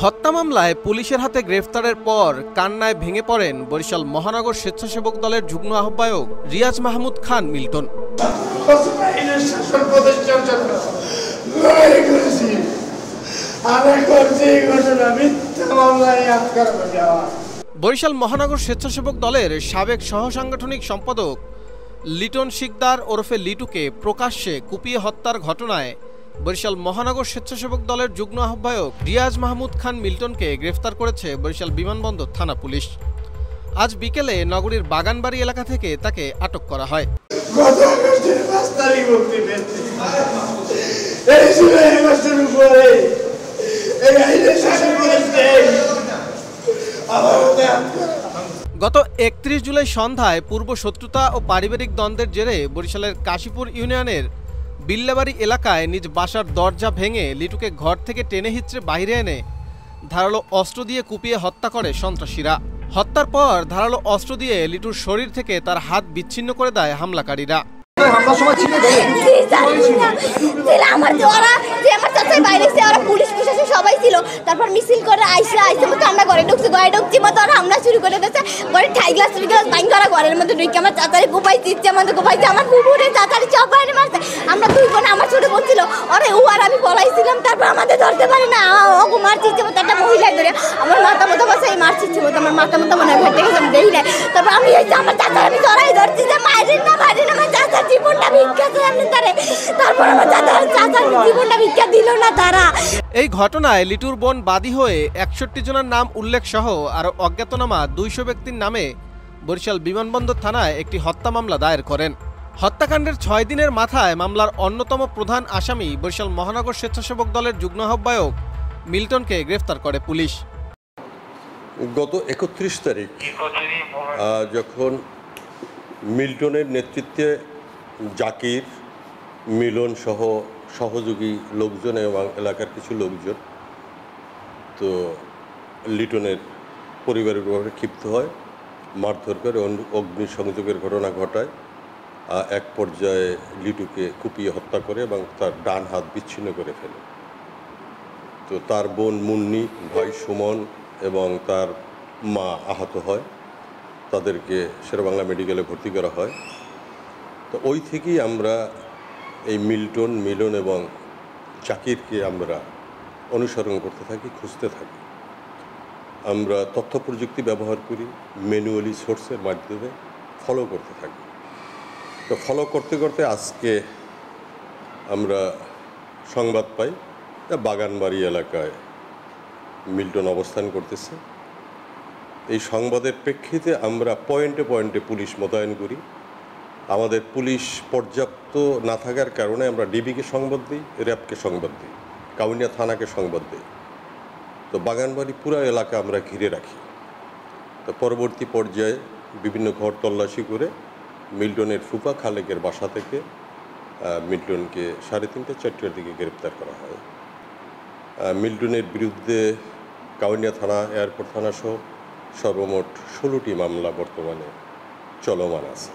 হত্যা মামলায় পুলিশের হাতে গ্রেফতারের পর কান্নায় ভেঙে পড়েন বরিশাল মহানগর স্বেচ্ছাসেবক দলের যুগ্ম আহ্বায়ক রিয়াজ মাহমুদ খান মিল্টন। বরিশাল মহানগর স্বেচ্ছাসেবক দলের সাবেক সহ সাংগঠনিক সম্পাদক লিটন শিকদার ওরফে লিটুকে প্রকাশ্যে কুপিয়ে হত্যার ঘটনায় বরিশাল মহানগর স্বেচ্ছাসেবক দলের যুগ্ম আহ্বায়ক রিয়াজ মাহমুদ খান মিল্টনকে গ্রেফতার করেছে বরিশাল বিমানবন্দর থানা পুলিশ। আজ বিকেলে নগরীর বাগানবাড়ি এলাকা থেকে তাকে আটক করা হয়। গত ৩১ জুলাই সন্ধ্যায় পূর্ব শত্রুতা ও পারিবারিক দ্বন্দ্বের জেরে বরিশালের কাশীপুর ইউনিয়নের বিল্লাবাড়ি এলাকায় নিজ বাসার দরজা ভেঙে লিটুকে ঘর থেকে টেনে হিঁচড়ে বাইরে এনে ধারালো অস্ত্র দিয়ে কুপিয়ে হত্যা করে সন্ত্রাসীরা। হত্যার পর ধারালো অস্ত্র দিয়ে লিটুর শরীর থেকে তার হাত বিচ্ছিন্ন করে দেয় হামলাকারীরা। সবাই ছিল, তারপর মিছিল করে আইসে কান্না করে ঢুকছে, ঘরে ঢুকছি মতো ওরা হামলা শুরু করে দিয়েছে। ঘরে ঠাই গ্লাস বাইন করা, ঘরের মধ্যে ঢুকে আমার চাচারি কোপাইছে, ইচ্ছে মতো কোপাইছে, আমার পুকুরে চাচারি সব বাইরে মারছে। আমরা দুই বোন, আমার ছোট বোন ছিল, ওরে ও আর আমি পলাইছিলাম, তারপর আমাদের ধরতে পারি না, ওকে মারছে ইচ্ছে মতো একটা মহিলায় ধরে আমার মাথা মতো বাসায় মারছে ইচ্ছে মতো, আমার মাথা মতো মনে হয় ফেটে গেছে, আমি দেখি নাই। তারপর আমি আমার চাচার আমি ধরাই ধরছি যে মায়ের না আমার চাচার জীবনটা ভিক্ষা এমনি তারে, তারপর আমার চাচার জীবনটা ভিক্ষা দিল না তারা। এই ঘটনায় লিটুর বোন বাদী হয়ে ৬১ জনের নাম উল্লেখ সহ আরও অজ্ঞাতনামা ২০০ ব্যক্তির নামে বরিশাল বিমানবন্দর থানায় একটি হত্যা মামলা দায়ের করেন। হত্যাকাণ্ডের ৬ দিনের মাথায় মামলার অন্যতম প্রধান আসামি বরিশাল মহানগর স্বেচ্ছাসেবক দলের যুগ্ম আহ্বায়ক মিল্টনকে গ্রেফতার করে পুলিশ। গত ৩১ তারিখ যখন মিল্টনের নেতৃত্বে জাকির, মিলন সহ সহযোগী লোকজন এবং এলাকার কিছু লোকজন তো লিটনের পরিবারের উপরে ক্ষিপ্ত হয়, মারধর করে অগ্নিসংযোগের ঘটনা ঘটায়। এক পর্যায়ে লিটুকে কুপিয়ে হত্যা করে এবং তার ডান হাত বিচ্ছিন্ন করে ফেলে। তো তার বোন মুন্নি, ভাই সুমন এবং তার মা আহত হয়, তাদেরকে শেরেবাংলা মেডিকেলে ভর্তি করা হয়। তো ওই থেকেই আমরা এই মিলন এবং জাকিরকে আমরা অনুসরণ করতে থাকি, খুঁজতে থাকি। আমরা তথ্য প্রযুক্তি ব্যবহার করি, ম্যানুয়ালি সোর্সের মাধ্যমে ফলো করতে থাকি। তো ফলো করতে করতে আজকে আমরা সংবাদ পাই বাগানবাড়ি এলাকায় মিল্টন অবস্থান করতেছে। এই সংবাদের প্রেক্ষিতে আমরা পয়েন্টে পয়েন্টে পুলিশ মোতায়েন করি। আমাদের পুলিশ পর্যাপ্ত না থাকার কারণে আমরা ডিবিকে সংবাদ দিই, র্যাবকে সংবাদ দিই, কাউনিয়া থানাকে সংবাদ দিই। তো বাগানবাড়ি পুরো এলাকা আমরা ঘিরে রাখি। তো পরবর্তী পর্যায়ে বিভিন্ন ঘর তল্লাশি করে মিল্টনের ফুফা খালেকের বাসা থেকে মিল্টনকে 3:30-4টার দিকে গ্রেপ্তার করা হয়। মিল্টনের বিরুদ্ধে কাউনিয়া থানা, এয়ারপোর্ট থানা সহ সর্বমোট 16টি মামলা বর্তমানে চলমান আছে।